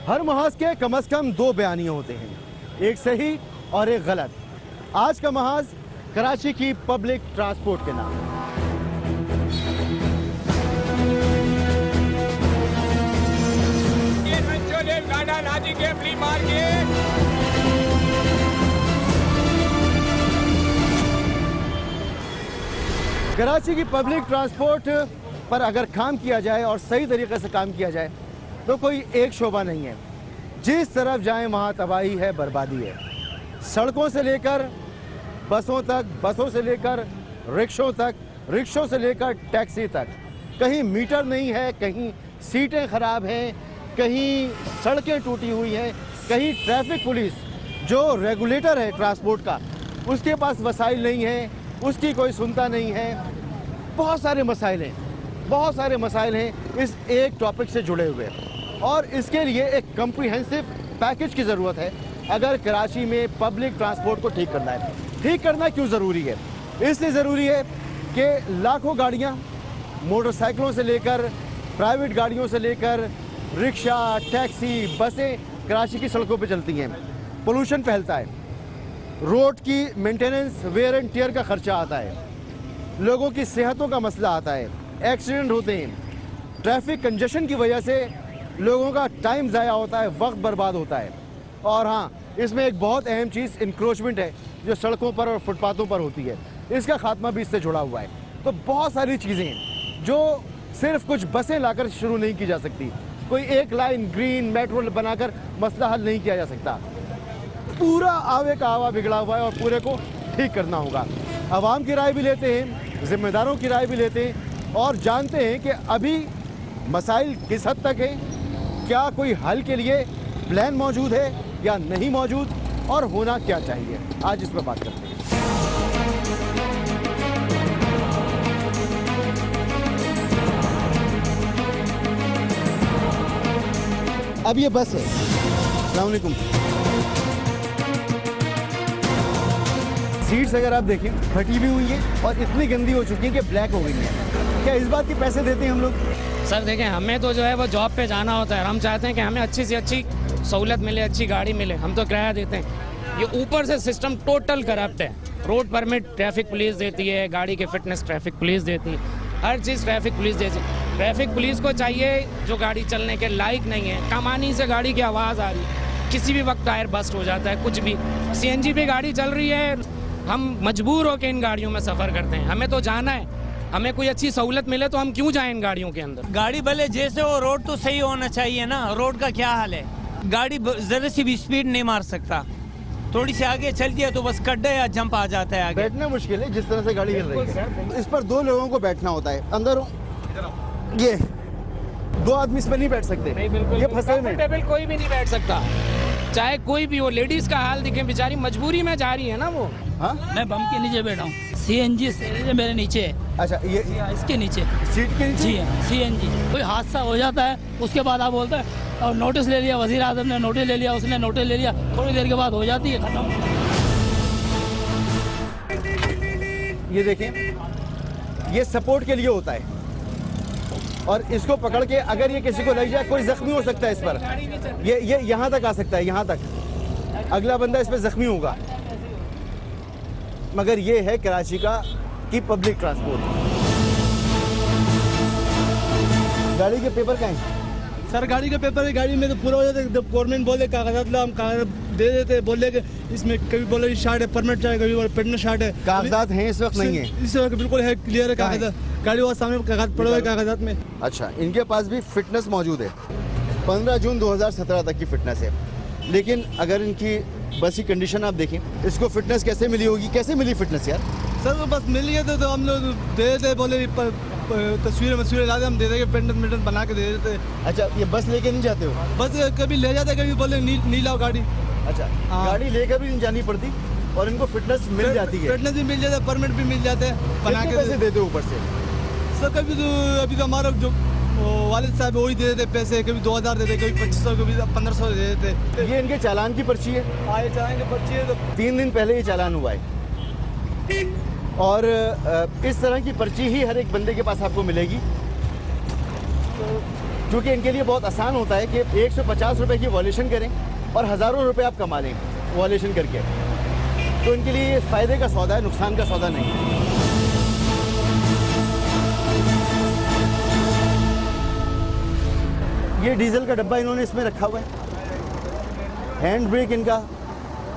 हर महाज के कम से कम दो बयानिए होते हैं, एक सही और एक गलत। आज का महाज कराची की पब्लिक ट्रांसपोर्ट के नाम। कराची की पब्लिक ट्रांसपोर्ट पर अगर काम किया जाए और सही तरीके से काम किया जाए तो कोई एक शोबा नहीं है, जिस तरफ जाएं वहाँ तबाही है, बर्बादी है। सड़कों से लेकर बसों तक, बसों से लेकर रिक्शों तक, रिक्शों से लेकर टैक्सी तक, कहीं मीटर नहीं है, कहीं सीटें ख़राब हैं, कहीं सड़कें टूटी हुई हैं, कहीं ट्रैफिक पुलिस जो रेगुलेटर है ट्रांसपोर्ट का उसके पास वसाइल नहीं है, उसकी कोई सुनता नहीं है। बहुत सारे मसाइल हैं, बहुत सारे मसाइल हैं इस एक टॉपिक से जुड़े हुए, और इसके लिए एक कम्प्रिहेंसिव पैकेज की ज़रूरत है अगर कराची में पब्लिक ट्रांसपोर्ट को ठीक करना है। ठीक करना क्यों ज़रूरी है? इसलिए ज़रूरी है कि लाखों गाड़ियाँ, मोटरसाइकिलों से लेकर प्राइवेट गाड़ियों से लेकर रिक्शा, टैक्सी, बसें कराची की सड़कों पे चलती हैं। पोल्यूशन फैलता है, रोड की मेंटेनेंस, वेयर एंड टियर का खर्चा आता है, लोगों की सेहतों का मसला आता है, एक्सीडेंट होते हैं, ट्रैफिक कंजेशन की वजह से लोगों का टाइम ज़ाया होता है, वक्त बर्बाद होता है। और हाँ, इसमें एक बहुत अहम चीज़ इंक्रोचमेंट है जो सड़कों पर और फुटपाथों पर होती है, इसका खात्मा भी इससे जुड़ा हुआ है। तो बहुत सारी चीज़ें हैं जो सिर्फ कुछ बसें लाकर शुरू नहीं की जा सकती, कोई एक लाइन ग्रीन मेट्रो बनाकर मसला हल नहीं किया जा सकता। पूरा आवे का आवा बिगड़ा हुआ है और पूरे को ठीक करना होगा। आवाम की राय भी लेते हैं, जिम्मेदारों की राय भी लेते हैं और जानते हैं कि अभी मसाइल किस हद तक हैं, क्या कोई हल के लिए प्लान मौजूद है या नहीं मौजूद, और होना क्या चाहिए। आज इस पर बात करते हैं। अब ये बस है। अस्सलाम वालेकुम। सीट्स अगर आप देखें फटी भी हुई है और इतनी गंदी हो चुकी है कि ब्लैक हो गई है। क्या इस बात के पैसे देते हैं हम लोग? सर देखें, हमें तो जो है वो जॉब पे जाना होता है, हम चाहते हैं कि हमें अच्छी से अच्छी सहूलत मिले, अच्छी गाड़ी मिले, हम तो किराया देते हैं। ये ऊपर से सिस्टम टोटल करप्ट है। रोड परमिट ट्रैफिक पुलिस देती है, गाड़ी के फिटनेस ट्रैफिक पुलिस देती है, हर चीज़ ट्रैफिक पुलिस देती है। ट्रैफिक पुलिस को चाहिए जो गाड़ी चलने के लायक नहीं है, कमानी से गाड़ी की आवाज़ आ रही है, किसी भी वक्त टायर बस्ट हो जाता है, कुछ भी। CNG पे गाड़ी चल रही है, हम मजबूर होकर इन गाड़ियों में सफ़र करते हैं। हमें तो जाना है, हमें कोई अच्छी सहूलत मिले तो हम क्यों जाएं इन गाड़ियों के अंदर। गाड़ी भले जैसे हो, रोड तो सही होना चाहिए ना। रोड का क्या हाल है, गाड़ी जरा सी भी स्पीड नहीं मार सकता, थोड़ी सी आगे चलती है तो बस कड्डा या जंप आ जाता है आगे। बैठना मुश्किल है जिस तरह से गाड़ी चल रही है। इस पर दो लोगों को बैठना होता है, अंदर ये दो आदमी इस पर नहीं बैठ सकते। नहीं, बिल्कुल ये फंसे में टेबल कोई भी नहीं बैठ सकता, चाहे कोई भी हो। लेडीज का हाल दिखे, बेचारी मजबूरी में जा रही है ना वो। हाँ, मैं बम के नीचे बैठा हूँ, CNG से मेरे नीचे है। अच्छा, ये इसके नीचे सीट के नीचे? जी हाँ, CNG। कोई हादसा हो जाता है उसके बाद आप बोलते हैं और नोटिस ले लिया, वजीर आजम ने नोटिस ले लिया, उसने नोटिस ले लिया, थोड़ी देर के बाद हो जाती है खत्म। ये देखें, ये सपोर्ट के लिए होता है और इसको पकड़ के अगर ये किसी को लग जाए, कोई जख्मी हो सकता है इस पर। ये यहाँ तक आ सकता है, यहाँ तक अगला बंदा इस पर जख्मी होगा। मगर ये है कराची की पब्लिक ट्रांसपोर्ट। गाड़ी के पेपर कहाँ हैं? सर गाड़ी का पेपर है, गाड़ी में तो पूरा हो जाता है। जब गवर्नमेंट बोले कागजात लो, हम कागजात दे देते, बोले कि इसमें कभी बोले शार्ट है, परमिट चाहिए, कभी बोले पेटना शार्ट है। कागजात हैं इस वक्त? नहीं है इस वक्त, बिल्कुल है, क्लियर है कागजात। गाड़ी वो सामने कागजात पड़े हुए कागजात में। अच्छा, इनके पास भी फिटनेस मौजूद है, 15 जून 2017 तक की फिटनेस है। लेकिन अगर इनकी बस की कंडीशन आप देखें, इसको फिटनेस कैसे मिली होगी? कैसे मिली फिटनेस यार? सर तो बस मिल गए थे तो हम लोग दे देते, बोले तस्वीरें लाते, हम दे देंगे, पेंटेंट बना के दे देते। अच्छा, ये बस लेके नहीं जाते हो? बस कभी ले जाते, कभी बोले नी लाओ गाड़ी। अच्छा, हाँ। गाड़ी लेकर भी नहीं जानी पड़ती और इनको फिटनेस मिल जाती है? फिटनेस भी मिल जाता है, परमिट भी मिल जाते हैं, बना के पैसे देते हो ऊपर से? सर कभी तो अभी तो हमारा जो वालिद साहब वही दे देते पैसे, कभी 2000 देते, कभी 2500, कभी 1500 दे देते। ये इनके चालान की पर्ची है? हाँ, ये चालान की पर्ची है। तो 3 दिन पहले ये चालान हुआ है और इस तरह की पर्ची ही हर एक बंदे के पास आपको मिलेगी। तो क्योंकि इनके लिए बहुत आसान होता है कि 150 रुपए की वॉल्यूशन करें और हज़ारों रुपए आप कमा लें वॉल्यूशन करके। तो इनके लिए ये फ़ायदे का सौदा है, नुकसान का सौदा नहीं है। ये डीजल का डब्बा इन्होंने इसमें रखा हुआ है। हैंड ब्रेक इनका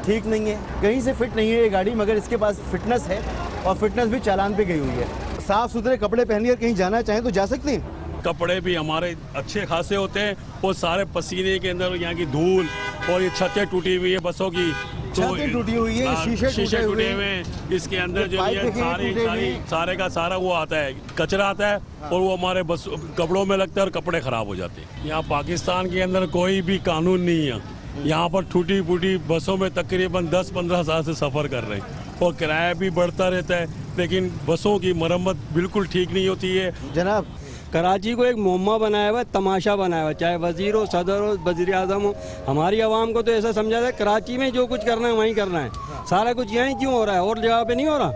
ठीक नहीं है, कहीं से फिट नहीं है ये गाड़ी, मगर इसके पास फिटनेस है और फिटनेस भी चालान पे गई हुई है। साफ़ सुथरे कपड़े पहनकर कहीं जाना चाहें तो जा सकते हैं। कपड़े भी हमारे अच्छे खासे होते हैं और सारे पसीने के अंदर यहाँ की धूल और ये छतें टूटी हुई है बसों की, छतें टूटी हुई है, शीशे टूटे हुए हैं। इसके अंदर जो ये सारे का सारा वो आता है, कचरा आता है और वो हमारे बस कपड़ों में लगता है और कपड़े खराब हो जाते हैं। यहाँ पाकिस्तान के अंदर कोई भी कानून नहीं है। यहाँ पर टूटी फूटी बसों में तकरीबन 10-15 साल से सफ़र कर रहे हैं और किराया भी बढ़ता रहता है, लेकिन बसों की मरम्मत बिल्कुल ठीक नहीं होती है। जनाब, कराची को एक मुअम्मा बनाया हुआ है, तमाशा बनाया हुआ है, चाहे वजीर हो, सदर हो, वजीर आज़म हो। हमारी आवाम को तो ऐसा समझा जाए कराची में जो कुछ करना है वहीं करना है, सारा कुछ यहीं क्यों हो रहा है और जगह पे नहीं हो रहा।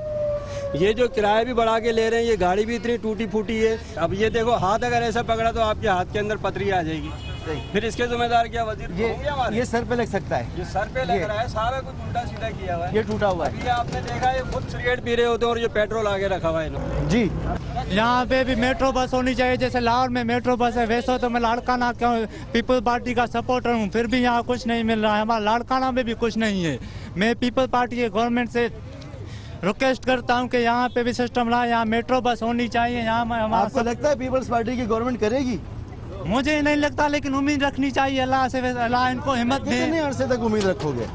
ये जो किराया भी बढ़ा के ले रहे हैं, ये गाड़ी भी इतनी टूटी फूटी है। अब ये देखो, हाथ अगर ऐसा पकड़ा तो आपके हाथ के अंदर पथरी आ जाएगी, फिर इसके जिम्मेदार क्या वजीर? ये सर पे लग सकता है, ये सर पे लग रहा है, सारा कुछ उल्टा सीधा किया हुआ है, ये टूटा हुआ है। ये आपने देखा, ये खुद सिगरेट पी रहे होते हैं और ये पेट्रोल आगे रखा हुआ है जी। यहाँ पे भी मेट्रो बस होनी चाहिए, जैसे लाहौर में मेट्रो बस है, वैसे तो मैं लाड़काना क्यों पीपल्स पार्टी का सपोर्टर हूँ, फिर भी यहाँ कुछ नहीं मिल रहा है। हमारा लाड़काना में भी कुछ नहीं है। मैं पीपल्स पार्टी के गवर्नमेंट से रिक्वेस्ट करता हूँ कि यहाँ पे भी सिस्टम लाए, यहाँ मेट्रो बस होनी चाहिए। यहाँ आपको लगता है पीपल्स पार्टी की गवर्नमेंट करेगी? मुझे नहीं लगता, लेकिन उम्मीद रखनी चाहिए अल्लाह से। अल्लाह इनको हिम्मत दे। कितने अरसे तक उम्मीद रखोगे?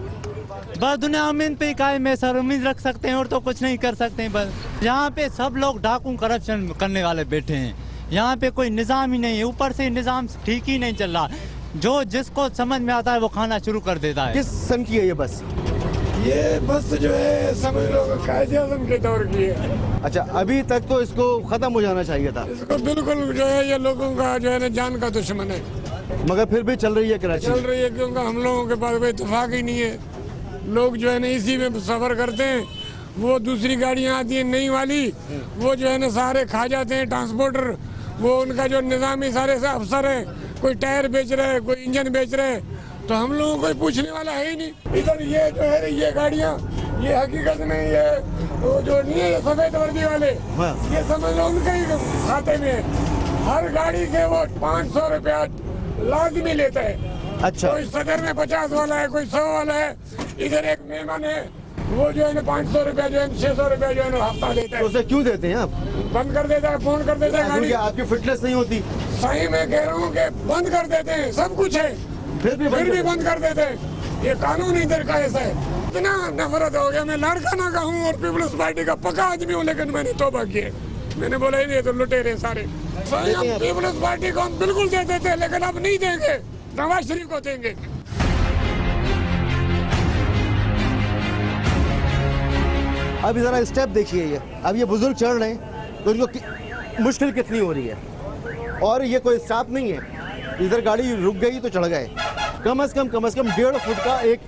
बस दुनिया उम्मीद पे कायम है सर, उम्मीद रख सकते हैं और तो कुछ नहीं कर सकते हैं। बस यहाँ पे सब लोग डाकू करप्शन करने वाले बैठे हैं, यहाँ पे कोई निज़ाम ही नहीं है, ऊपर से निज़ाम ठीक ही नहीं चल रहा। जो जिसको समझ में आता है वो खाना शुरू कर देता है। किस सन की है ये बस? ये बस जो है समझ लो कायदे-ए-आज़म के दौर की है। अच्छा, अभी तक तो इसको खत्म हो जाना चाहिए था। इसको बिल्कुल जो है ये लोगों का जो है ना जान का दुश्मन है, मगर फिर भी चल रही है कराची। चल रही है क्योंकि हम लोगों के पास कोई इत्तेफाक ही नहीं है। लोग जो है ना इसी में सफ़र करते हैं। वो दूसरी गाड़ियाँ आती हैं नई वाली, वो जो है ना सारे खा जाते हैं ट्रांसपोर्टर। वो उनका जो निज़ामी सारे से अफसर है, कोई टायर बेच रहे हैं, कोई इंजन बेच रहे हैं, तो हम लोगों को कोई पूछने वाला है ही नहीं। इधर ये जो है ये गाड़ियाँ, ये हकीकत में ये वो जो नहीं है सफ़ेद वर्दी वाले, ये समझ लो उनके ही खाते में हर गाड़ी के वो 500 रुपया लाजमी लेता है। अच्छा, कोई सदर में 50 वाला है, कोई 100 वाला है। इधर एक मेहमान है, वो जो है ना 500 रुपया जो है 600 रुपया जो है ना हफ्ता देता है। तो उसे क्यों देते हैं आप? बंद कर देता है, फोन कर देता है गाड़ी। आपकी फिटनेस नहीं होती? सही में कह रहा हूँ कि बंद कर देते हैं, सब कुछ है फिर भी बंद कर देते हैं। ये कानून इधर का ऐसा है। इतना नफरत हो गया। मैं लाड़काना का हूँ और पीपल्स पार्टी का पक्का आदमी हूँ, लेकिन मैंने तौबा की है। मैंने बोला ही नहीं तो लुटेरे सारे। पीपल्स पार्टी को हम बिल्कुल दे देते हैं, लेकिन अब नहीं देंगे, नवाज शरीफ को देंगे। अब जरा स्टेप देखिए, ये अब ये बुजुर्ग चढ़ रहे हैं तो इनको मुश्किल कितनी हो रही है। और ये कोई स्टॉप नहीं है, इधर गाड़ी रुक गई तो चढ़ गए। कम से कम 1.5 फुट का एक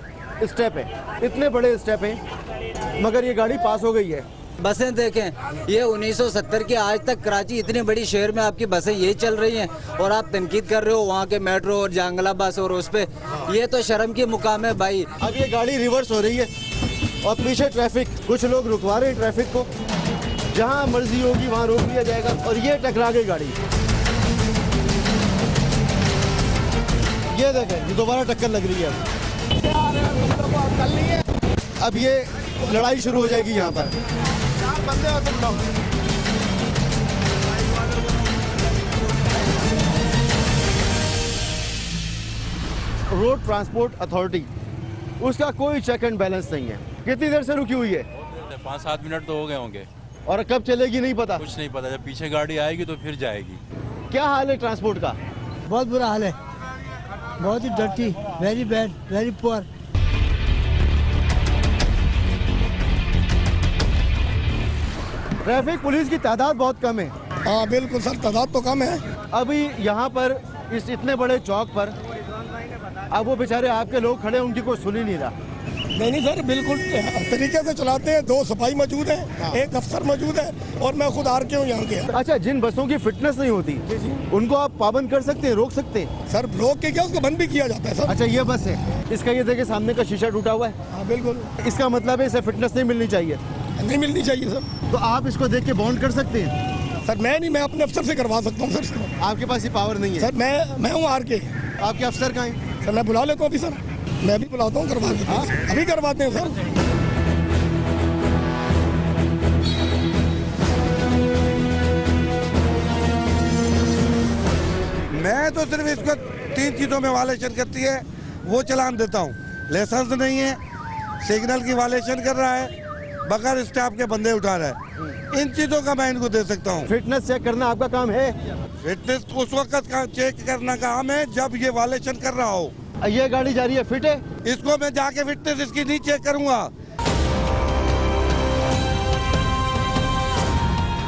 स्टेप है, इतने बड़े स्टेप हैं, मगर ये गाड़ी पास हो गई है। बसें देखें, ये 1970 के आज तक कराची इतनी बड़ी शहर में आपकी बसें यही चल रही हैं और आप तनकीद कर रहे हो वहाँ के मेट्रो और जांगला बस और उस पे। ये तो शर्म की मुकाम है भाई। अब ये गाड़ी रिवर्स हो रही है और पीछे ट्रैफिक, कुछ लोग रुकवा रहे हैं ट्रैफिक को, जहाँ मर्जी होगी वहाँ रोक लिया जाएगा और ये टकरा गई गाड़ी। ये देखें, ये दोबारा टक्कर लग रही है। अब ये लड़ाई शुरू हो जाएगी यहाँ पर। रोड ट्रांसपोर्ट अथॉरिटी, उसका कोई चेक एंड बैलेंस नहीं है। कितनी देर से रुकी हुई है? 5-7 मिनट तो हो गए होंगे। और कब चलेगी नहीं पता? कुछ नहीं पता, जब पीछे गाड़ी आएगी तो फिर जाएगी। क्या हाल है ट्रांसपोर्ट का? बहुत बुरा हाल है, बहुत ही dirty, very bad, very poor. Traffic police की तादाद बहुत कम है। हाँ बिल्कुल सर, तादाद तो कम है। अभी यहाँ पर इस इतने बड़े चौक पर अब वो बेचारे आपके लोग खड़े, उनकी कोई सुन ही नहीं रहा। नहीं सर, बिल्कुल तरीके से चलाते हैं। 2 सिपाही मौजूद हैं, एक अफसर मौजूद है और मैं खुद आर के हूँ यहाँ के। अच्छा, जिन बसों की फिटनेस नहीं होती उनको आप पाबंद कर सकते हैं, रोक सकते हैं? सर रोक के क्या, उसको बंद भी किया जाता है सर। अच्छा, ये बस है, इसका ये देखिए सामने का शीशा टूटा हुआ है। हाँ बिल्कुल, इसका मतलब है इसे फिटनेस नहीं मिलनी चाहिए। नहीं मिलनी चाहिए सर। तो आप इसको देख के बॉन्ड कर सकते हैं? सर मैं नहीं, मैं अपने अफसर से करवा सकता हूँ सर इसको। आपके पास ये पावर नहीं है? सर मैं हूँ आर के। आपके अफसर कहाँ हैं? सर मैं बुला लेता हूँ अभी सर, मैं भी बुलाता हूँ, करवा देता हूँ। अभी करवाते हैं सर। मैं तो सिर्फ इसको 3 चीज़ों में वायलेशन करती है वो चलान देता हूँ। लाइसेंस नहीं है, सिग्नल की वायलेशन कर रहा है, बगैर स्टाफ के बंदे उठा रहा है। इन चीज़ों का मैं इनको दे सकता हूँ। फिटनेस चेक करना आपका काम है? फिटनेस उस वक्त का चेक करना काम है जब ये वायलेशन कर रहा हो। ये गाड़ी जा रही है, फिट है? इसको मैं जाके फिटनेस इसकी नहीं चेक करूंगा।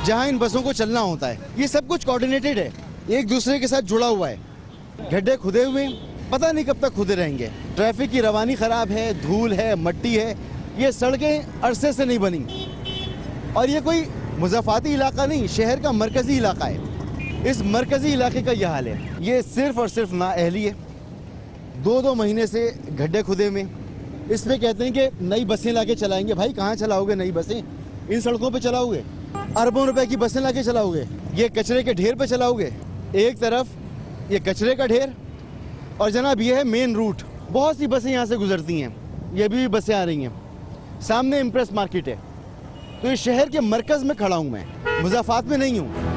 जहाँ इन बसों को चलना होता है ये सब कुछ कोऑर्डिनेटेड है, एक दूसरे के साथ जुड़ा हुआ है। गड्ढे खुदे हुए, पता नहीं कब तक खुदे रहेंगे। ट्रैफिक की रवानी खराब है, धूल है, मट्टी है। ये सड़कें अरसे से नहीं बनी और ये कोई मुज़ाफ़ाती इलाका नहीं, शहर का मरकज़ी इलाका है। इस मरकज़ी इलाके का यह हाल है। ये सिर्फ और सिर्फ नाअहली है। 2-2 महीने से गड्ढे खुदे में, इसमें कहते हैं कि नई बसें लाके चलाएंगे। भाई कहाँ चलाओगे नई बसें? इन सड़कों पे चलाओगे? अरबों रुपए की बसें लाके चलाओगे? ये कचरे के ढेर पे चलाओगे? एक तरफ ये कचरे का ढेर और जनाब ये है मेन रूट। बहुत सी बसें यहाँ से गुजरती हैं, ये भी बसें आ रही हैं। सामने इम्प्रेस मार्केट है, तो इस शहर के मरकज़ में खड़ा हूँ मैं, मुज़ाफ़ात में नहीं हूँ।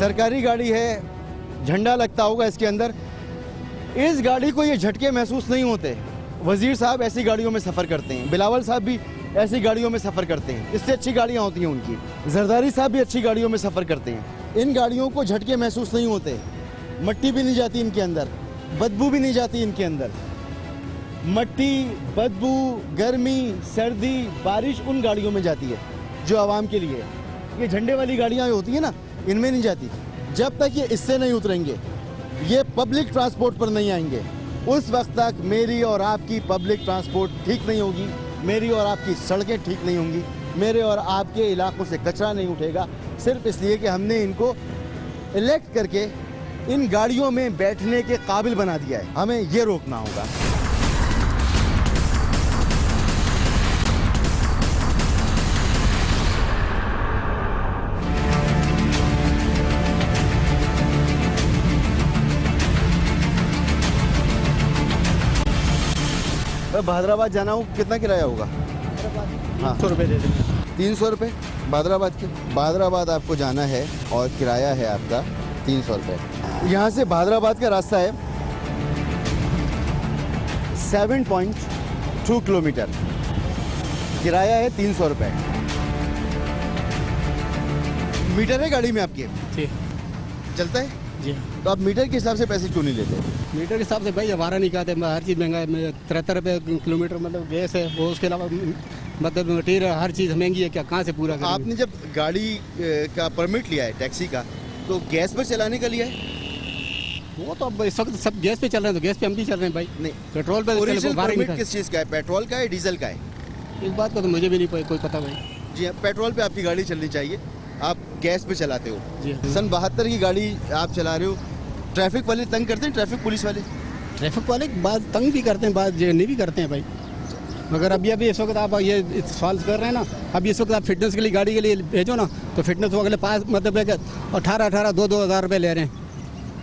सरकारी गाड़ी है, झंडा लगता होगा इसके अंदर। इस गाड़ी को ये झटके महसूस नहीं होते। वजीर साहब ऐसी गाड़ियों में सफ़र करते हैं, बिलावल साहब भी ऐसी गाड़ियों में सफ़र करते हैं, इससे अच्छी गाड़ियाँ होती हैं उनकी। जरदारी साहब भी अच्छी गाड़ियों में सफ़र करते हैं। इन गाड़ियों को झटके महसूस नहीं होते, मट्टी भी नहीं जाती इनके अंदर, बदबू भी नहीं जाती इनके अंदर। मट्टी, बदबू, गर्मी, सर्दी, बारिश उन गाड़ियों में जाती है जो आवाम के लिए है। ये झंडे वाली गाड़ियाँ होती हैं ना, इनमें नहीं जाती। जब तक ये इससे नहीं उतरेंगे, ये पब्लिक ट्रांसपोर्ट पर नहीं आएंगे, उस वक्त तक मेरी और आपकी पब्लिक ट्रांसपोर्ट ठीक नहीं होगी, मेरी और आपकी सड़कें ठीक नहीं होंगी, मेरे और आपके इलाकों से कचरा नहीं उठेगा, सिर्फ इसलिए कि हमने इनको इलेक्ट करके इन गाड़ियों में बैठने के काबिल बना दिया है। हमें ये रोकना होगा। भादराबाद जाना हो कितना किराया होगा? हाँ 100 रुपये दे देंगे। 300 रुपये भादराबाद के। भादराबाद आपको जाना है और किराया है आपका 300 रुपये। यहाँ से भादराबाद का रास्ता है 7.2 किलोमीटर, किराया है 300 रुपये। मीटर है गाड़ी में आपके? जी चलता है जी। तो आप मीटर के हिसाब से पैसे क्यों नहीं लेते? मीटर के हिसाब से भाई हमारा नहीं कहते, हर चीज़ महंगा है। 73 रुपये किलोमीटर मतलब गैस है, वो उसके अलावा मतलब मटीरियल हर चीज़ महंगी है। क्या कहाँ से पूरा करेंगे? आपने जब गाड़ी का परमिट लिया है टैक्सी का, तो गैस पर चलाने का लिया है? वो तो अब इस वक्त सब गैस पे चल रहे हैं, तो गैस पे हम भी चल रहे हैं भाई। नहीं, पेट्रोल पे ओरिजिनल बाहर परमिट किस चीज़ का है? पेट्रोल का है, डीजल का है? इस बात का तो मुझे भी नहीं कोई पता भाई। जी हाँ, पेट्रोल पे आपकी गाड़ी चलनी चाहिए, आप गैस पे चलाते हो। जी सन 72 की गाड़ी आप चला रहे हो। ट्रैफिक वाले तंग करते हैं, ट्रैफिक पुलिस वाले? ट्रैफिक वाले बात तंग भी करते हैं, बात नहीं भी करते हैं भाई। मगर अभी इस वक्त आप ये सवाल कर रहे हैं ना, अभी इस वक्त आप फिटनेस के लिए गाड़ी के लिए भेजो ना, तो फिटनेस वो अगले 5 मतलब 18 2 हज़ार रुपये ले रहे हैं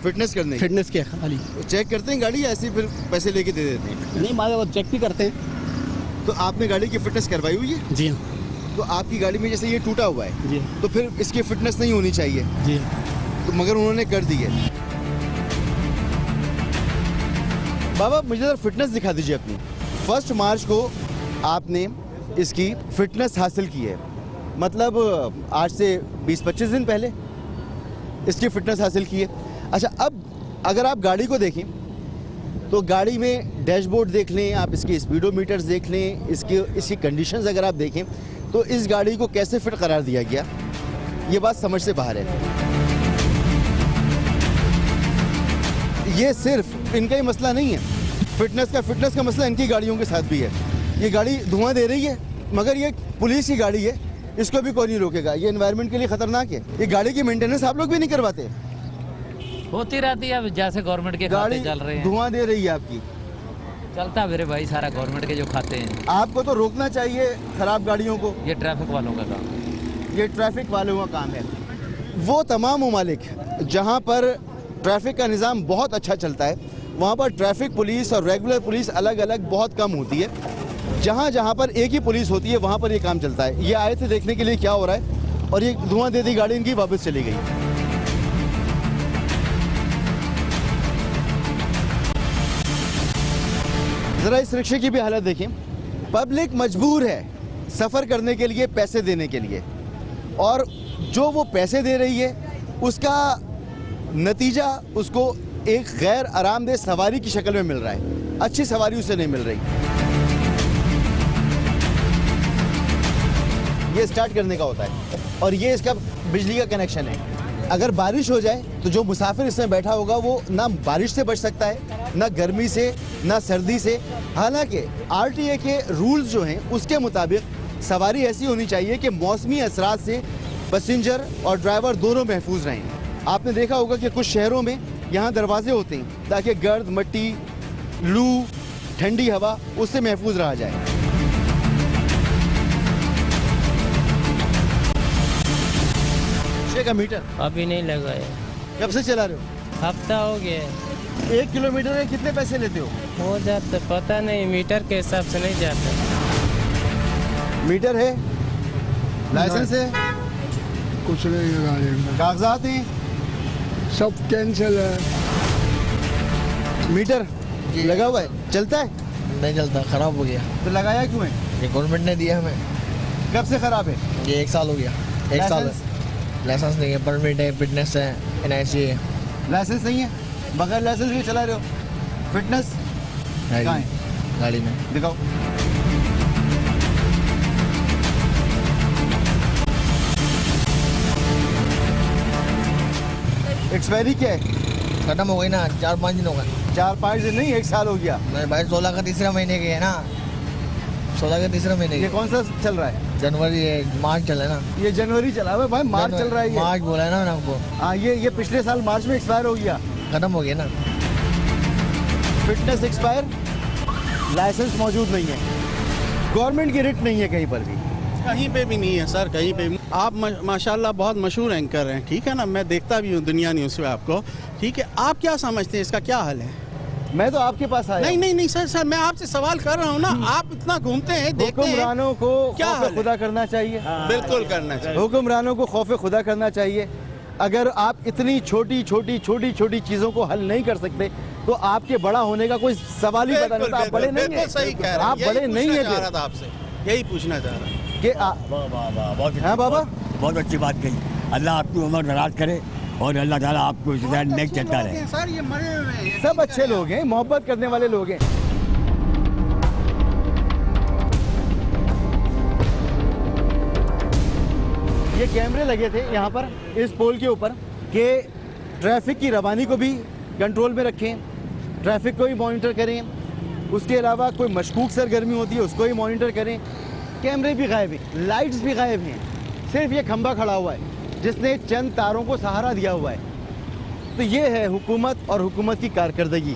फिटनेस करने? फिटनेस के खाली चेक करते हैं गाड़ी या ऐसे फिर पैसे लेके दे देते हैं? नहीं, मारे वो चेक भी करते हैं। तो आपने गाड़ी की फिटनेस करवाई हुई है? जी हाँ। तो आपकी गाड़ी में जैसे ये टूटा हुआ है, जी तो फिर इसकी फिटनेस नहीं होनी चाहिए? जी। तो मगर उन्होंने कर दी है। बाबा मुझे जरा फिटनेस दिखा दीजिए अपनी। 1 मार्च को आपने इसकी फिटनेस हासिल की है, मतलब आज से 20-25 दिन पहले इसकी फिटनेस हासिल की है। अच्छा, अब अगर आप गाड़ी को देखें तो गाड़ी में डैशबोर्ड देख लें, आप इसके स्पीडोमीटर्स देख लें, इसकी कंडीशंस अगर आप देखें तो इस गाड़ी को कैसे फिट करार दिया गया, ये बात समझ से बाहर है। ये सिर्फ इनका ही मसला नहीं है, फिटनेस का मसला इनकी गाड़ियों के साथ भी है। ये गाड़ी धुआं दे रही है, मगर ये पुलिस की गाड़ी है, इसको भी कोई नहीं रोकेगा। ये एनवायरनमेंट के लिए खतरनाक है। ये गाड़ी की मेंटेनेंस आप लोग भी नहीं करवाते। होती रहती है, अब जैसे गवर्नमेंट के गाड़ी खाते चल रहे हैं, धुआं दे रही है आपकी, चलता है मेरे भाई सारा गवर्नमेंट के जो खाते हैं। आपको तो रोकना चाहिए खराब गाड़ियों को। ये ट्रैफिक वालों का काम, ये ट्रैफिक वालों का काम है। वो तमाम ममालिक जहाँ पर ट्रैफिक का निज़ाम बहुत अच्छा चलता है, वहाँ पर ट्रैफिक पुलिस और रेगुलर पुलिस अलग अलग बहुत कम होती है। जहाँ जहाँ पर एक ही पुलिस होती है वहाँ पर ये काम चलता है। ये आए थे देखने के लिए क्या हो रहा है, और ये धुआं दे दी गाड़ी इनकी, वापस चली गई। ज़रा इस रिक्शे की भी हालत देखें। पब्लिक मजबूर है सफ़र करने के लिए, पैसे देने के लिए, और जो वो पैसे दे रही है उसका नतीजा उसको एक गैर आरामदेह सवारी की शक्ल में मिल रहा है। अच्छी सवारी उसे नहीं मिल रही। ये स्टार्ट करने का होता है, और ये इसका बिजली का कनेक्शन है। अगर बारिश हो जाए तो जो मुसाफिर इसमें बैठा होगा वो ना बारिश से बच सकता है, ना गर्मी से, ना सर्दी से। हालांकि आरटीए के रूल्स जो हैं उसके मुताबिक सवारी ऐसी होनी चाहिए कि मौसमी असरात से पैसेंजर और ड्राइवर दोनों महफूज रहें। आपने देखा होगा कि कुछ शहरों में यहाँ दरवाजे होते हैं ताकि गर्द, मट्टी, लू, ठंडी हवा उससे महफूज रहा जाए। का मीटर अभी नहीं लगा है। कब से चला रहे हो? हफ्ता हो गया। 1 किलोमीटर में कितने पैसे लेते हो जाता पता नहीं, मीटर के हिसाब से नहीं जाता। मीटर है, लाइसेंस है, कुछ नहीं है गाड़ी में, कागजात हैं, सब कैंसिल है। मीटर लगा हुआ है, चलता है? नहीं चलता, खराब हो गया। तो लगाया क्यों है? ये गवर्नमेंट ने दिया हमें। कब से खराब है? ये 1 साल हो गया। 1 साल लाइसेंस नहीं है, परमिट है, फिटनेस है, एनआईसी है। लाइसेंस नहीं है, बगैर लाइसेंस भी चला रहे हो? फिटनेस कहाँ है? गाड़ी में दिखाओ। एक्सपायरी क्या है? खत्म हो गई ना, 4-5 दिन हो गए। 4-5 दिन नहीं, 1 साल हो गया। मेरे भाई 16 का तीसरा महीने के है ना, 16 का तीसरा महीने। ये कौन सा चल रहा है? जनवरी है, मार्च चला है ना। ये जनवरी चला है भाई, मार्च चल रहा है ये। मार्च बोला है ना मैंने आपको। हाँ, ये पिछले साल मार्च में एक्सपायर हो गया। खत्म हो गया ना। फिटनेस एक्सपायर, लाइसेंस मौजूद नहीं है, गवर्नमेंट की रिट नहीं है कहीं पर भी। कहीं पे भी नहीं है सर, कहीं पे भी। आप माशाल्लाह बहुत मशहूर एंकर हैं, ठीक है ना, मैं देखता भी हूँ दुनिया न्यूज़ पे आपको, ठीक है। आप क्या समझते हैं इसका क्या हल है? मैं तो आपके पास आया। नहीं सर, मैं आपसे सवाल कर रहा हूँ ना। आप इतना घूमते हैं, देखते हैं, हुक्मरानों को क्या खौफ खुदा करना चाहिए। बिल्कुल करना चाहिए। हुक्मरानों को खौफ खुदा करना चाहिए। अगर आप इतनी छोटी छोटी चीज़ों को हल नहीं कर सकते तो आपके बड़ा होने का कोई सवाल ही पैदा नहीं होता। आप बड़े नहीं हैं, सही कह रहे हैं। आप बड़े नहीं हैं। आपसे यही पूछना चाह रहा हूँ कि हाँ बाबा, बहुत अच्छी बात कही। अल्लाह आपकी उम्र दराज करे और अल्लाह ताला आपको नेक चलता रहे। सर ये मरे हुए हैं, सब अच्छे लोग हैं, मोहब्बत करने वाले लोग हैं। ये कैमरे लगे थे यहाँ पर इस पोल के ऊपर कि ट्रैफिक की रवानी को भी कंट्रोल में रखें, ट्रैफिक को भी मॉनिटर करें। उसके अलावा कोई मशकूक सरगर्मी होती है उसको भी मॉनिटर करें। कैमरे भी गायब हैं, लाइट्स भी गायब हैं, सिर्फ ये खंभा खड़ा हुआ है जिसने चंद तारों को सहारा दिया हुआ है। तो ये है हुकूमत और हुकूमत की कारकर्दगी।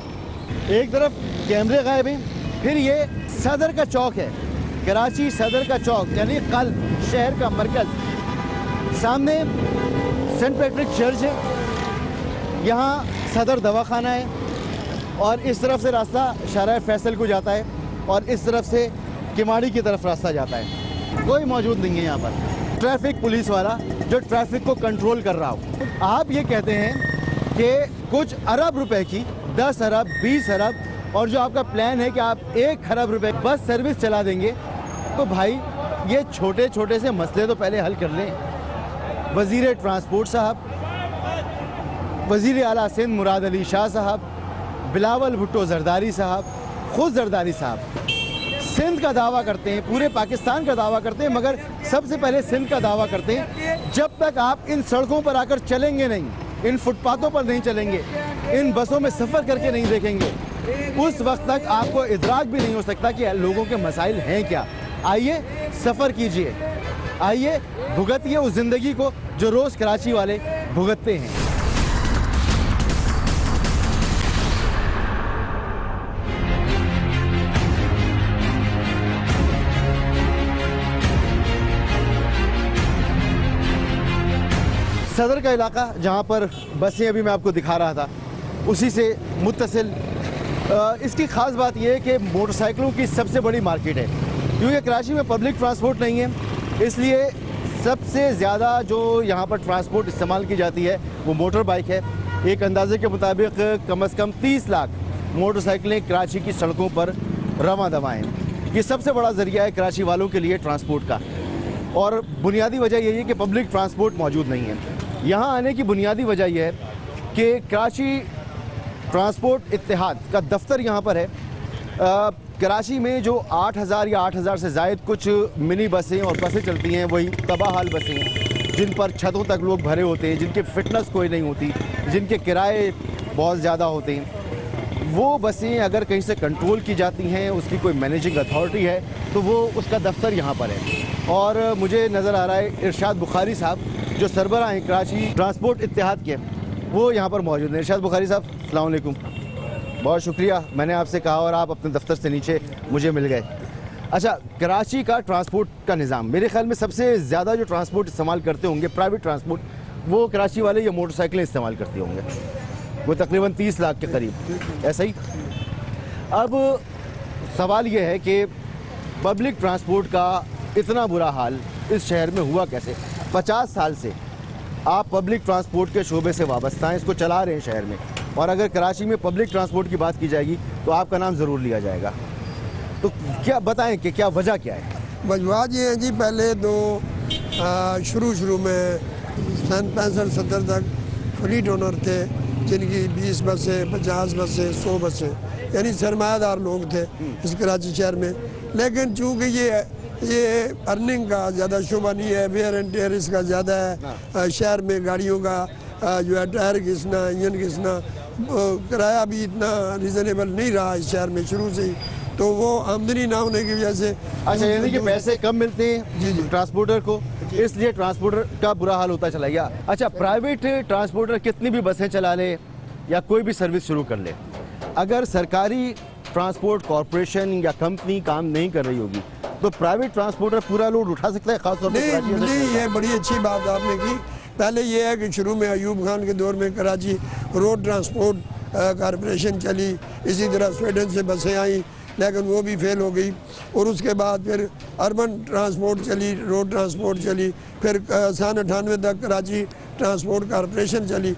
एक तरफ कैमरे गायब हैं, फिर ये सदर का चौक है, कराची सदर का चौक यानी कल्ब शहर का मरकज़। सामने सेंट पैट्रिक चर्च है, यहाँ सदर दवाखाना है, और इस तरफ से रास्ता शाहराह फैसल को जाता है, और इस तरफ से किमाड़ी की तरफ रास्ता जाता है। कोई मौजूद नहीं है यहाँ पर ट्रैफिक पुलिस वाला जो ट्रैफिक को कंट्रोल कर रहा हो। आप ये कहते हैं कि कुछ अरब रुपए की 10 अरब 20 अरब और जो आपका प्लान है कि आप 1 खरब रुपए बस सर्विस चला देंगे, तो भाई ये छोटे छोटे से मसले तो पहले हल कर लें। वज़ीर ट्रांसपोर्ट साहब, वज़ीर आला सिंध मुराद अली शाह साहब, बिलावल भुट्टो जरदारी साहब, खुद जरदारी साहब सिंध का दावा करते हैं, पूरे पाकिस्तान का दावा करते हैं, मगर सबसे पहले सिंध का दावा करते हैं। जब तक आप इन सड़कों पर आकर चलेंगे नहीं, इन फुटपाथों पर नहीं चलेंगे, इन बसों में सफ़र करके नहीं देखेंगे, उस वक्त तक आपको इदराक भी नहीं हो सकता कि लोगों के मसाइल हैं क्या। आइए सफ़र कीजिए, आइए भुगतिए उस ज़िंदगी को जो रोज़ कराची वाले भुगतते हैं। सदर का इलाका जहाँ पर बसें अभी मैं आपको दिखा रहा था, उसी से मुत्तसिल इसकी ख़ास बात यह है कि मोटरसाइकिलों की सबसे बड़ी मार्केट है। क्योंकि कराची में पब्लिक ट्रांसपोर्ट नहीं है, इसलिए सबसे ज़्यादा जो यहाँ पर ट्रांसपोर्ट इस्तेमाल की जाती है वो मोटर बाइक है। एक अंदाजे के मुताबिक कम से कम 30 लाख मोटरसाइकिलें कराची की सड़कों पर रवां दवां हैं। ये सबसे बड़ा ज़रिया है कराची वालों के लिए ट्रांसपोर्ट का, और बुनियादी वजह यही है कि पब्लिक ट्रांसपोर्ट मौजूद नहीं है। यहाँ आने की बुनियादी वजह यह है कि कराची ट्रांसपोर्ट इत्तेहाद का दफ्तर यहाँ पर है। कराची में जो 8000 या 8000 से ज़ायद कुछ मिनी बसें और बसें चलती हैं, वही तबाहाल बसें हैं जिन पर छतों तक लोग भरे होते हैं, जिनके फिटनेस कोई नहीं होती, जिनके किराए बहुत ज़्यादा होते हैं। वो बसें अगर कहीं से कंट्रोल की जाती हैं, उसकी कोई मैनेजिंग अथॉरिटी है, तो वो उसका दफ्तर यहाँ पर है। और मुझे नज़र आ रहा है इरशाद बुखारी साहब जो सरबराह हैं कराची ट्रांसपोर्ट इत्तेहाद के, वो यहाँ पर मौजूद हैं। इरशाद बुखारी साहब अस्सलाम वालेकुम, बहुत शुक्रिया, मैंने आपसे कहा और आप अपने दफ्तर से नीचे मुझे मिल गए। अच्छा, कराची का ट्रांसपोर्ट का निज़ाम, मेरे ख्याल में सबसे ज़्यादा जो ट्रांसपोर्ट इस्तेमाल करते होंगे प्राइवेट ट्रांसपोर्ट, वो कराची वाले ये मोटरसाइकिलें इस्तेमाल करते होंगे, वो तकरीबन 30 लाख के करीब, ऐसा ही। अब सवाल ये है कि पब्लिक ट्रांसपोर्ट का इतना बुरा हाल इस शहर में हुआ कैसे? 50 साल से आप पब्लिक ट्रांसपोर्ट के शोबे से वाबस्ता हैं, इसको चला रहे हैं शहर में, और अगर कराची में पब्लिक ट्रांसपोर्ट की बात की जाएगी तो आपका नाम ज़रूर लिया जाएगा। तो क्या बताएं कि क्या वजह क्या है? वजह ये है जी, पहले तो शुरू में सन 65-70 तक फ्लीट ओनर थे जिनकी 20 बसें, 50 बसें, 100 बसें, यानी सरमायादार लोग थे इस कराची शहर में। लेकिन चूँकि ये अर्निंग का ज़्यादा शोबा नहीं है, वेयर एंड टेयर इसका ज़्यादा है, शहर में गाड़ियों का जो है टायर घिसना, इंजन घिसना, किराया भी इतना रिजनेबल नहीं रहा इस शहर में शुरू से ही, तो वो आमदनी ना होने की वजह से। अच्छा, यानी कि पैसे कम मिलते हैं जी ट्रांसपोर्टर को, इसलिए ट्रांसपोर्टर का बुरा हाल होता चला गया। अच्छा, प्राइवेट ट्रांसपोर्टर कितनी भी बसें चला ले या कोई भी सर्विस शुरू कर ले, अगर सरकारी ट्रांसपोर्ट कॉरपोरेशन या कंपनी काम नहीं कर रही होगी तो प्राइवेट ट्रांसपोर्टर पूरा लोड उठा सकता है, खासतौर पर नहीं, ये बड़ी अच्छी बात आपने की। पहले ये है कि शुरू में अयूब खान के दौर में कराची रोड ट्रांसपोर्ट कॉरपोरेशन चली, इसी तरह स्वीडन से बसें आई लेकिन वो भी फेल हो गई, और उसके बाद फिर अर्बन ट्रांसपोर्ट चली, रोड ट्रांसपोर्ट चली, फिर सन 98 तक कराची ट्रांसपोर्ट कॉरपोरेशन चली।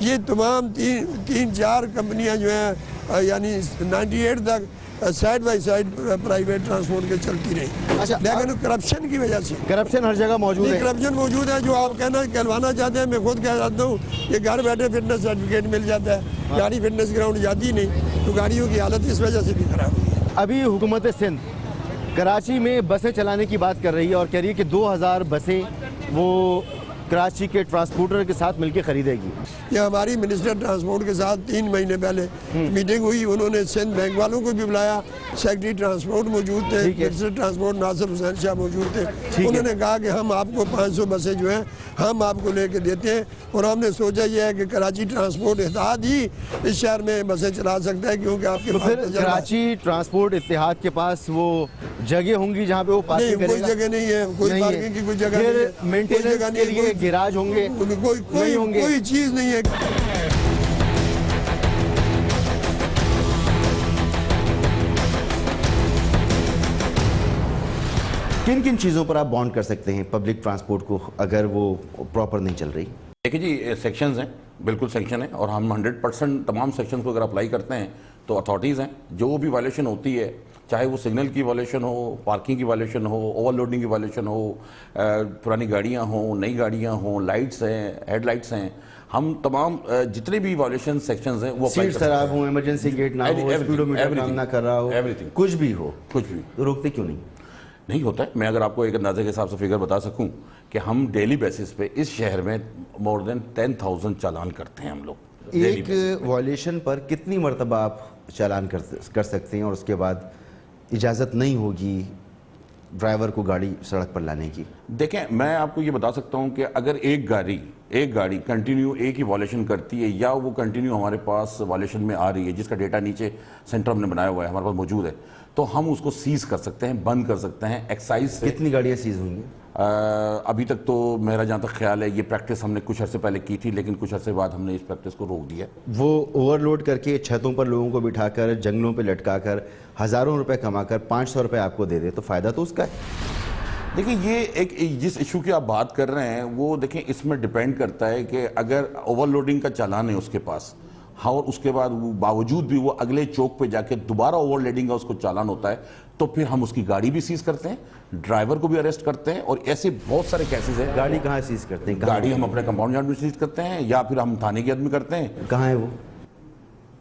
ये तमाम तीन चार कंपनियां जो हैं यानी 98 तक side by side private transport के चलती रही। अच्छा, लेकिन करप्शन की वजह से, करप्शन हर जगह मौजूद है। करप्शन मौजूद है, जो आप कहलवाना चाहते हैं, मैं खुद कह जाता हूँ कि घर बैठे फिटनेस सर्टिफिकेट मिल जाता है, गाड़ी फिटनेस ग्राउंड जाती नहीं, तो गाड़ियों की हालत इस वजह से भी खराब हुई है। अभी हुकूमत सिंध कराची में बसें चलाने की बात कर रही है और कह रही है कि 2000 बसें वो कराची के ट्रांसपोर्टर के साथ मिलकर खरीदेगी। ये हमारी मिनिस्टर ट्रांसपोर्ट के साथ 3 महीने पहले मीटिंग हुई, उन्होंने सिंध बैंक वालों को भी बुलाया, सेक्रेटरी ट्रांसपोर्ट मौजूद थे, मिनिस्टर ट्रांसपोर्ट नासिर हुसैन शाह मौजूद थे। उन्होंने कहा कि हम आपको 500 बसें जो हैं हम आपको लेके देते हैं, और हमने सोचा यह है कि कराची ट्रांसपोर्ट इत्तेहाद ही इस शहर में बसें चला सकता है, क्योंकि आपके तो फिर कराची ट्रांसपोर्ट इत्तेहाद के पास वो जगह होंगी जहाँ पे वो पार्किंग करेगा? कोई जगह नहीं है, कोई पार्किंग की कोई जगह नहीं है, मेंटेनेंस के लिए गैराज होंगे, कोई चीज़ नहीं है। किन किन चीज़ों पर आप बॉन्ड कर सकते हैं पब्लिक ट्रांसपोर्ट को अगर वो प्रॉपर नहीं चल रही? देखिए जी, सेक्शंस हैं, बिल्कुल सेक्शन है, और हम 100% तमाम सेक्शंस को अगर अप्लाई करते हैं तो अथॉरिटीज़ हैं, जो भी वायलेशन होती है, चाहे वो सिग्नल की वायलेशन हो, पार्किंग की वायलेशन हो, ओवरलोडिंग की वायलेशन हो, पुरानी गाड़ियाँ हों, नई गाड़ियाँ हों, लाइट्स हैं, हेडलाइट्स हैं, हम तमाम जितने भी वायलेशन सेक्शंस हैं वो सीट खराब हो, इमरजेंसी गेट ना हो, स्पीडोमीटर काम ना कर रहा हो, एवरीथिंग, कुछ भी हो, कुछ भी तो रोकते क्यों नहीं? नहीं होता है। मैं अगर आपको एक अंदाजे के हिसाब से फिगर बता सकूं कि हम डेली बेसिस पे इस शहर में मोर देन 10,000 चालान करते हैं हम लोग। एक वॉल्यूशन पर कितनी मरतबा आप चालान कर सकते हैं और उसके बाद इजाज़त नहीं होगी ड्राइवर को गाड़ी सड़क पर लाने की? देखें, मैं आपको ये बता सकता हूँ कि अगर एक गाड़ी कंटिन्यू एक ही वॉल्यूशन करती है या वो कंटिन्यू हमारे पास वॉल्यूशन में आ रही है, जिसका डेटा नीचे सेंटर हमने बनाया हुआ है, हमारे पास मौजूद है, तो हम उसको सीज कर सकते हैं, बंद कर सकते हैं एक्साइज से। कितनी गाड़ियाँ सीज होंगी? अभी तक तो मेरा जहाँ तक ख्याल है, ये प्रैक्टिस हमने कुछ अर्से पहले की थी, लेकिन कुछ अर्से बाद हमने इस प्रैक्टिस को रोक दिया। वो ओवरलोड करके छतों पर लोगों को बिठाकर जंगलों पे लटकाकर हज़ारों रुपए कमाकर 500 रुपए आपको दे दे, तो फ़ायदा तो उसका है। देखिए, ये एक जिस इशू की आप बात कर रहे हैं वो देखें, इसमें डिपेंड करता है कि अगर ओवरलोडिंग का चालान है उसके पास, हाँ, और उसके बाद बावजूद भी वो अगले चौक पे जाके दोबारा ओवरलोडिंग का उसको चालान होता है, तो फिर हम उसकी गाड़ी भी सीज करते हैं, ड्राइवर को भी अरेस्ट करते हैं, और ऐसे बहुत सारे केसेस हैं। गाड़ी कहाँ सीज करते हैं? गाड़ी हम अपने कंपाउंड यार्ड में सीज करते हैं या फिर हम थाने की हद में करते हैं। कहाँ है वो?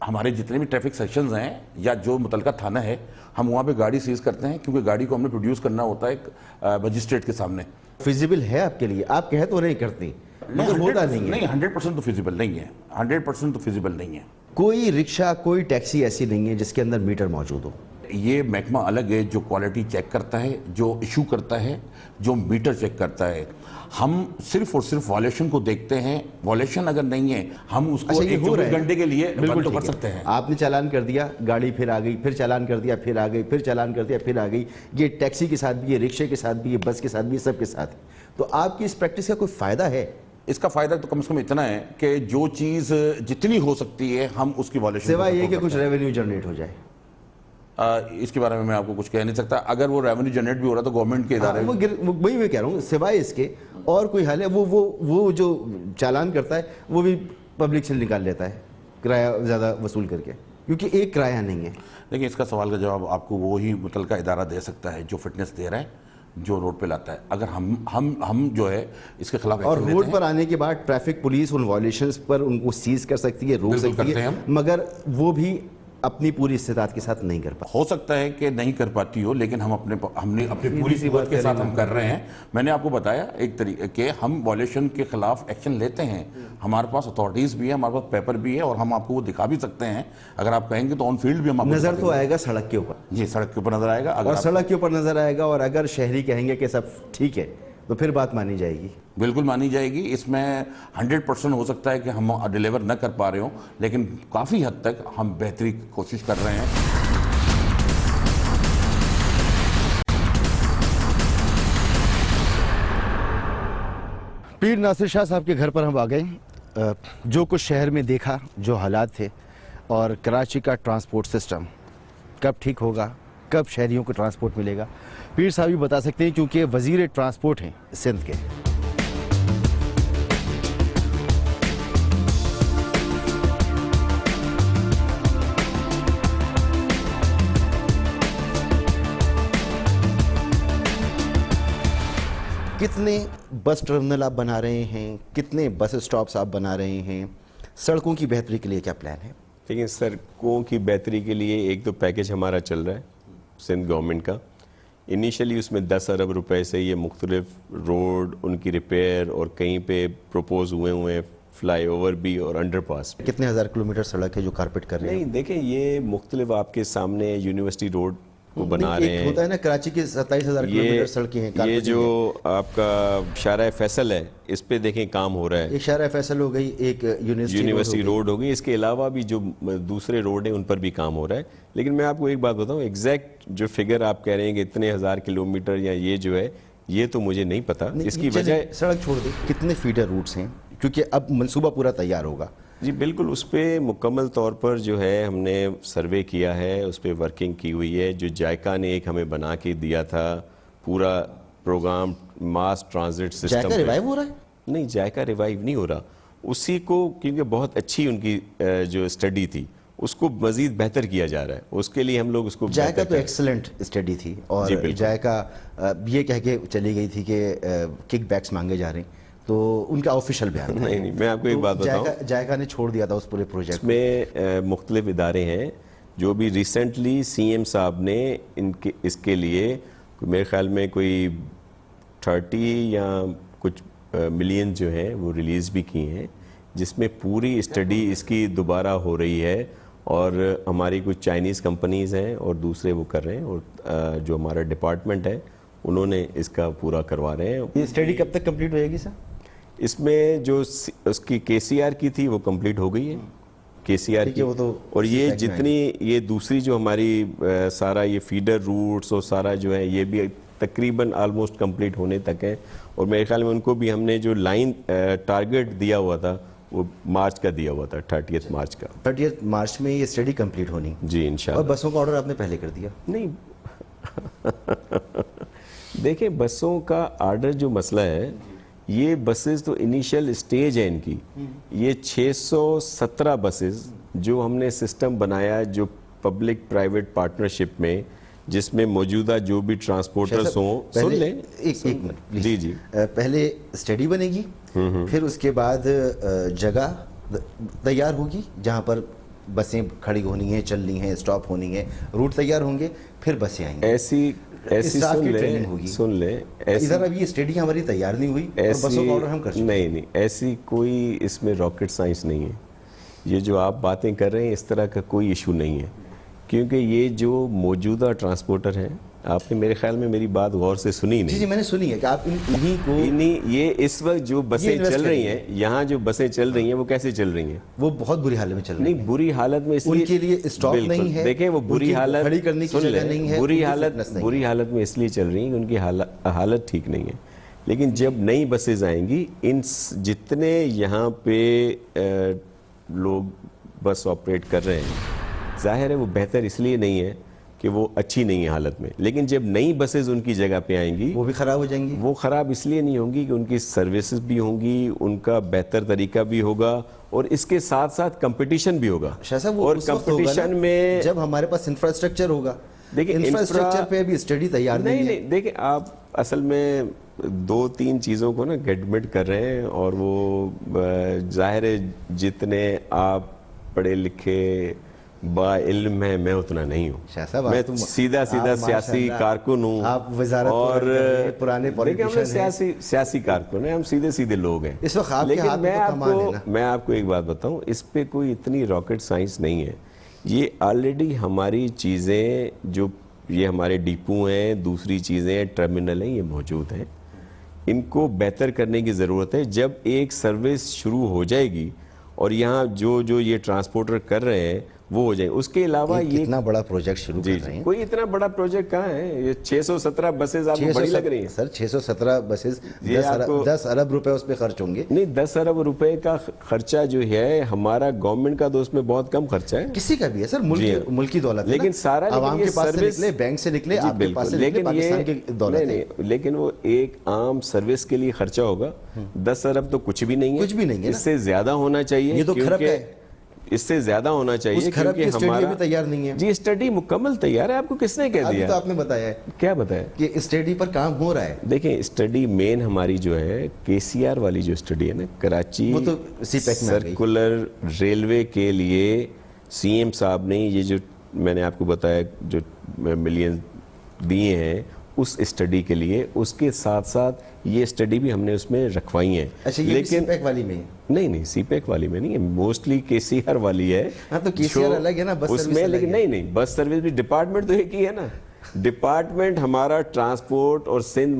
हमारे जितने भी ट्रैफिक सेक्शंस हैं या जो मुतलका थाना है, हम वहाँ पे गाड़ी सीज करते हैं, क्योंकि गाड़ी को हमने प्रोड्यूस करना होता है मजिस्ट्रेट के सामने। फिजिबल है आपके लिए? आप कह तो नहीं करती, मगर होता नहीं है। नहीं, 100% तो फिजिबल नहीं है, 100% तो फिजिबल नहीं है। कोई रिक्शा, कोई टैक्सी ऐसी नहीं है जिसके अंदर मीटर मौजूद हो? ये महकमा अलग है जो क्वालिटी चेक करता है, जो इशू करता है, जो मीटर चेक करता है। हम सिर्फ और सिर्फ वॉल्यूशन को देखते हैं। वॉल्यूशन अगर नहीं है, हम उसको 24 घंटे के लिए बंद तो कर सकते हैं। आपने चालान कर दिया, गाड़ी फिर आ गई, फिर चालान कर दिया, फिर आ गई, फिर चालान कर दिया, फिर आ गई। ये टैक्सी के साथ भी, ये रिक्शे के साथ भी, ये बस के साथ भी, सबके साथ। तो आपकी इस प्रैक्टिस का कोई फ़ायदा है? इसका फ़ायदा तो कम से कम इतना है कि जो चीज़ जितनी हो सकती है हम उसकी वॉल्यूशन, सिवाय ये कि कुछ रेवेन्यू जनरेट हो जाए। इसके बारे में मैं आपको कुछ कह नहीं सकता। अगर वो रेवेन्यू जनरेट भी हो रहा तो गवर्नमेंट के इदारे, वही मैं कह रहा हूँ, सिवाय इसके और कोई हल है? वो जो चालान करता है वो भी पब्लिक से निकाल लेता है किराया ज़्यादा वसूल करके, क्योंकि एक किराया नहीं है। देखिए, इसका सवाल का जवाब आपको वो ही मुतलका इदारा दे सकता है जो फिटनेस दे रहा है, जो रोड पे लाता है। अगर हम जो है इसके खिलाफ, और रोड पर आने के बाद ट्रैफिक पुलिस उन वॉल्यूशंस पर उनको सीज कर सकती है, रोक सकती है, मगर वो भी अपनी पूरी इस्तेताद के साथ नहीं कर पाती। हो सकता है कि नहीं कर पाती हो, लेकिन हमने अपनी पूरी कुव्वत के साथ हम कर रहे हैं। मैंने आपको बताया एक तरीके के, हम वॉल्यूशन के खिलाफ एक्शन लेते हैं। हमारे पास अथॉरिटीज़ भी है, हमारे पास पेपर भी है, और हम आपको वो दिखा भी सकते हैं। अगर आप कहेंगे तो ऑन फील्ड भी हम नज़र तो आएगा सड़क के ऊपर। जी, सड़क के ऊपर नजर आएगा। और सड़क के ऊपर नजर आएगा, और अगर शहरी कहेंगे कि सब ठीक है तो फिर बात मानी जाएगी। बिल्कुल मानी जाएगी। इसमें 100% हो सकता है कि हम डिलीवर न कर पा रहे हो, लेकिन काफ़ी हद तक हम बेहतरी की कोशिश कर रहे हैं। पीर नासिर शाह साहब के घर पर हम आ गए। जो कुछ शहर में देखा, जो हालात थे, और कराची का ट्रांसपोर्ट सिस्टम कब ठीक होगा, कब शहरियों को ट्रांसपोर्ट मिलेगा, पीर साहब भी बता सकते हैं, क्योंकि वज़ीर ट्रांसपोर्ट हैं सिंध के। कितने बस टर्मिनल आप बना रहे हैं, कितने बस स्टॉप्स आप बना रहे हैं, सड़कों की बेहतरी के लिए क्या प्लान है? देखिए, सड़कों की बेहतरी के लिए एक तो पैकेज हमारा चल रहा है सिंध गवर्नमेंट का। इनिशियली उसमें 10 अरब रुपए से ये मुख्तलिफ रोड, उनकी रिपेयर, और कहीं पे प्रपोज हुए हैं फ्लाईओवर भी और अंडरपास। कितने हज़ार किलोमीटर सड़क है जो कारपेट कर रहे हैं? नहीं, देखें, ये मुख्तलिफ आपके सामने यूनिवर्सिटी रोड को बना रहे हैं। होता है ना, कराची की 27,000 किलोमीटर सड़कें हैं। ये जो आपका शारा फैसल है, इस पे देखें काम हो रहा है। एक शारा फैसल हो गई, एक यूनिवर्सिटी रोड हो गई। इसके अलावा भी जो दूसरे रोड हैं उन पर भी काम हो रहा है। लेकिन मैं आपको एक बात बताऊं, एग्जैक्ट जो फिगर आप कह रहे हैं कि इतने हज़ार किलोमीटर या ये जो है, ये तो मुझे नहीं पता। इसकी वजह, सड़क छोड़ दी, कितने फीडर रूट्स हैं, क्योंकि अब मंसूबा पूरा तैयार होगा। जी बिल्कुल, उस पर मुकम्मल तौर पर जो है हमने सर्वे किया है, उस पर वर्किंग की हुई है। जो जायका ने एक हमें बना के दिया था पूरा प्रोग्राम मास ट्रांजिट सिस्टम, जायका रिवाइव हो रहा है? नहीं, जायका रिवाइव नहीं हो रहा। उसी को, क्योंकि बहुत अच्छी उनकी जो स्टडी थी, उसको मजीद बेहतर किया जा रहा है। उसके लिए हम लोग उसको, जायका तो एक्सीलेंट स्टडी थी, और जायका ये कह के चली गई थी कि किक बैक्स मांगे जा रहे हैं, तो उनका ऑफिशियल बयान था। नहीं, मैं आपको एक बात बताऊं, जायका ने छोड़ दिया था उस पूरे प्रोजेक्ट में। मुख्तलिफ इदारे हैं जो भी रिसेंटली CM साहब ने इसके लिए मेरे ख्याल में कोई 30 या कुछ मिलियन जो हैं वो रिलीज़ भी किए हैं, जिसमें पूरी स्टडी इसकी दोबारा हो रही है और हमारी कुछ चाइनीज़ कंपनीज़ हैं और दूसरे वो कर रहे हैं और जो हमारा डिपार्टमेंट है उन्होंने इसका पूरा करवा रहे हैं। ये स्टडी कब तक कंप्लीट हो जाएगी सर? इसमें जो उसकी KCR की थी वो कंप्लीट हो गई है, KCR की, वो तो और ये जितनी ये दूसरी जो हमारी सारा ये फीडर रूट्स और सारा जो है ये भी तकरीबन आलमोस्ट कंप्लीट होने तक है। और मेरे ख्याल में उनको भी हमने जो लाइन टारगेट दिया हुआ था वो मार्च का दिया हुआ था, 30 मार्च का। 30 मार्च में ये स्टडी कंप्लीट होनी जी इंशाल्लाह। और बसों का ऑर्डर आपने पहले कर दिया? नहीं देखिए, बसों का आर्डर जो मसला है, ये बसेस तो इनिशियल स्टेज है इनकी। ये 617 बसेस जो हमने सिस्टम बनाया जो पब्लिक प्राइवेट पार्टनरशिप में, जिसमें मौजूदा जो भी ट्रांसपोर्टर्स हों, सुन लें एक मिनट प्लीज। जी जी। पहले स्टडी बनेगी, फिर उसके बाद जगह तैयार होगी जहाँ पर बसें खड़ी होनी है, चलनी है, स्टॉप होनी है, रूट तैयार होंगे, फिर बसें आएंगी। ऐसी सुन ले इधर अभी ये स्टडी हमारी तैयार नहीं हुई और बसों का ऑर्डर हम कर चुके हैं। नहीं, ऐसी कोई इसमें रॉकेट साइंस नहीं है। ये जो आप बातें कर रहे हैं इस तरह का कोई इशू नहीं है, क्योंकि ये जो मौजूदा ट्रांसपोर्टर हैं, आपने मेरे ख्याल में मेरी बात गौर से सुनी नहीं। जी मैंने सुनी है कि आप ये इस वक्त जो बसें चल रही हैं, यहाँ जो बसें चल रही हैं वो कैसे चल रही हैं? वो बहुत बुरी हालत में चल रही हैं। नहीं, बुरी हालत में इसलिए उनके लिए स्टॉप नहीं है। देखें, वो बुरी हालत खड़ी करने की जगह नहीं है, बुरी हालत में इसलिए चल रही है कि उनकी हालत ठीक नहीं है। लेकिन जब नई बसेज आएंगी, इन जितने यहाँ पे लोग बस ऑपरेट कर रहे हैं, जाहिर है वो बेहतर इसलिए नहीं है कि वो अच्छी नहीं है हालत में, लेकिन जब नई बसेज उनकी जगह पे आएंगी वो भी ख़राब हो जाएंगी। वो ख़राब इसलिए नहीं होंगी कि उनकी सर्विसेज भी होंगी, उनका बेहतर तरीका भी होगा और इसके साथ साथ कंपटीशन भी होगा। और कंपटीशन में जब हमारे पास इंफ्रास्ट्रक्चर होगा, देखिए इंफ्रास्ट्रक्चर पे भी स्टडी तैयार नहीं है। देखिए, आप असल में 2-3 चीज़ों को ना एडमिट कर रहे हैं और वो जाहिर है जितने आप पढ़े लिखे बा इल्म है, मैं उतना नहीं हूँ। मैं सीधा सियासी कारकुन हूँ और पुराने सियासी कारकुन हैं, हम सीधे लोग हैं। इस वक्त लेकिन मैं आपको एक बात बताऊँ, इस पे कोई इतनी रॉकेट साइंस नहीं है। ये ऑलरेडी हमारी चीज़ें जो ये हमारे डिपो हैं, दूसरी चीज़ें टर्मिनल हैं, ये मौजूद हैं। इनको बेहतर करने की ज़रूरत है। जब एक सर्विस शुरू हो जाएगी और यहाँ जो ये ट्रांसपोर्टर कर रहे हैं वो हो जाए, उसके अलावा ये इतना बड़ा प्रोजेक्ट शुरू कर रहे हैं। कोई इतना बड़ा प्रोजेक्ट कहाँ है? ये 617 बसेज आपको बड़ी लग रही है सर? 617 बसेज, 10 अरब रुपए उस पर खर्च होंगे। नहीं, 10 अरब रुपए का खर्चा जो है हमारा गवर्नमेंट का, तो उसमें बहुत कम खर्चा है। किसी का भी है सर, मुल्क की दौलत, लेकिन सारा आवाम के पास से निकले, बैंक से निकले, आपके पास से निकले, पाकिस्तान की दौलत है। लेकिन वो एक आम सर्विस के लिए खर्चा होगा। 10 अरब तो कुछ भी नहीं है, इससे ज्यादा होना चाहिए। ये तो खर्च है, इससे ज्यादा होना चाहिए क्योंकि हमारा भी तैयार नहीं है। जी, स्टडी मुकम्मल तैयार है। आपको किसने कह दिया? तो आपने बताया है। क्या बताया? कि स्टडी पर काम हो रहा है। देखें, स्टडी मेन हमारी जो है KCR वाली जो स्टडी है ना, कराची वो तो सीपेक में सर्कुलर रेलवे के लिए CM साहब ने ये जो मैंने आपको बताया जो मिलियन दिए हैं उस स्टडी के लिए, उसके साथ साथ ये स्टडी भी हमने उसमें रखवाई है। अच्छा, ये लेकिन सीपेक वाली में नहीं, सीपेक वाली में नहीं है, मोस्टली KCR वाली है। हाँ, तो KCR अलग है ना, बस उसमें, लेकिन नहीं, बस सर्विस भी डिपार्टमेंट तो एक ही है ना। डिपार्टमेंट हमारा ट्रांसपोर्ट और सिंध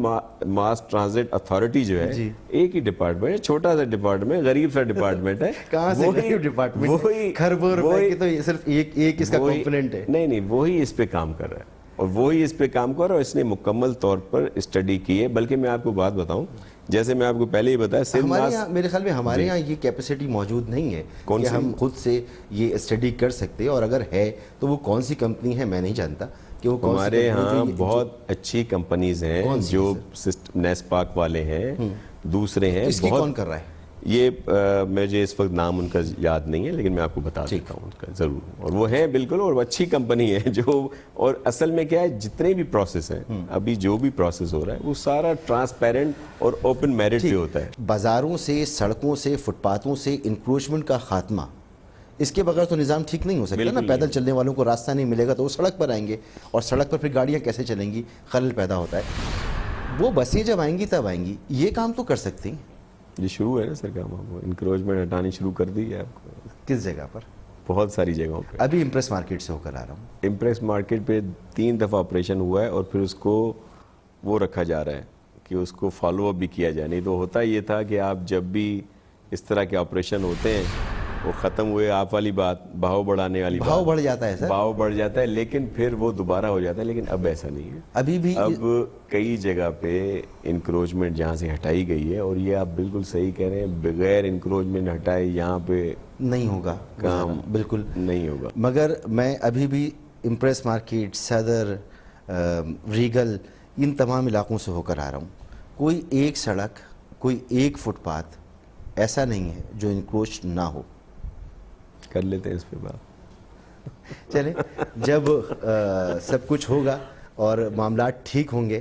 मास ट्रांजिट अथॉरिटी जो है एक ही डिपार्टमेंट है, छोटा सा डिपार्टमेंट, गरीब सा डिपार्टमेंट है। कहाँ से गरीब डिपार्टमेंट? वही खरबों रुपए की तो सिर्फ एक इसका कंपोनेंट है। नहीं, वही इस पे काम कर रहा है और वही इस पे काम कर रहा है। इसने मुकम्मल तौर पर स्टडी की है। बल्कि मैं आपको बात बताऊं, जैसे मैं आपको पहले ही बताया, मेरे ख्याल में हमारे यहाँ ये कैपेसिटी मौजूद नहीं है कि हम खुद से ये स्टडी कर सकते हैं, और अगर है तो वो कौन सी कंपनी है मैं नहीं जानता कि वो हमारे यहाँ बहुत अच्छी कंपनीज हैं जो नेस्पाक वाले हैं, दूसरे हैं। कौन कर रहा है ये? मुझे इस वक्त नाम उनका याद नहीं है, लेकिन मैं आपको बता देता हूँ उनका ज़रूर। और वो है बिल्कुल, और अच्छी कंपनी है जो, और असल में क्या है, जितने भी प्रोसेस हैं, अभी जो भी प्रोसेस हो रहा है वो सारा ट्रांसपेरेंट और ओपन मेरिट पे होता है। बाज़ारों से, सड़कों से, फुटपाथों से इंक्रोचमेंट का खात्मा, इसके बगैर तो निज़ाम ठीक नहीं हो सकता ना। पैदल चलने वालों को रास्ता नहीं मिलेगा तो वो सड़क पर आएंगे, और सड़क पर फिर गाड़ियाँ कैसे चलेंगी, खलल पैदा होता है। वो बसें जब आएंगी तब आएंगी, ये काम तो कर सकती हैं। ये शुरू है ना सर काम, आपको इंक्रोचमेंट हटानी शुरू कर दी है आपको। किस जगह पर? बहुत सारी जगहों पे। अभी इम्प्रेस मार्केट से होकर आ रहा हूँ। इम्प्रेस मार्केट पे 3 दफ़ा ऑपरेशन हुआ है और फिर उसको वो रखा जा रहा है कि उसको फॉलो अप भी किया जाए। नहीं तो होता ये था कि आप जब भी इस तरह के ऑपरेशन होते हैं वो ख़त्म हुए, आप वाली बात भाव बढ़ाने वाली भाव बढ़ जाता है सर, भाव बढ़ जाता है, लेकिन फिर वो दोबारा हो जाता है। लेकिन अब ऐसा नहीं है, अभी भी अब कई जगह पे इंक्रोचमेंट जहाँ से हटाई गई है। और ये आप बिल्कुल सही कह रहे हैं, बगैर इंक्रोचमेंट हटाए यहाँ पे नहीं होगा काम, बिल्कुल नहीं होगा। मगर मैं अभी भी इम्प्रेस मार्केट, सदर, रीगल, इन तमाम इलाकों से होकर आ रहा हूँ। कोई एक सड़क, कोई एक फुटपाथ ऐसा नहीं है जो इंक्रोच ना हो। कर लेते हैं इस पे बात। चले, जब सब कुछ होगा और मामला ठीक होंगे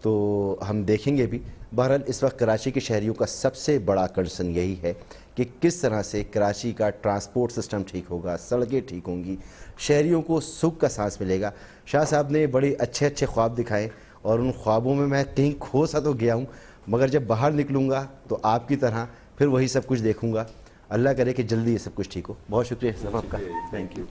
तो हम देखेंगे भी। बहरहाल इस वक्त कराची के शहरियों का सबसे बड़ा कंसर्न यही है कि किस तरह से कराची का ट्रांसपोर्ट सिस्टम ठीक होगा, सड़कें ठीक होंगी, शहरियों को सुख का सांस मिलेगा। शाह साहब ने बड़े अच्छे अच्छे ख्वाब दिखाए और उन ख्वाबों में मैं कहीं खो सा तो गया हूँ, मगर जब बाहर निकलूँगा तो आपकी तरह फिर वही सब कुछ देखूँगा। अल्लाह करे कि जल्दी ये सब कुछ ठीक हो। बहुत शुक्रिया साहब आपका, थैंक यू।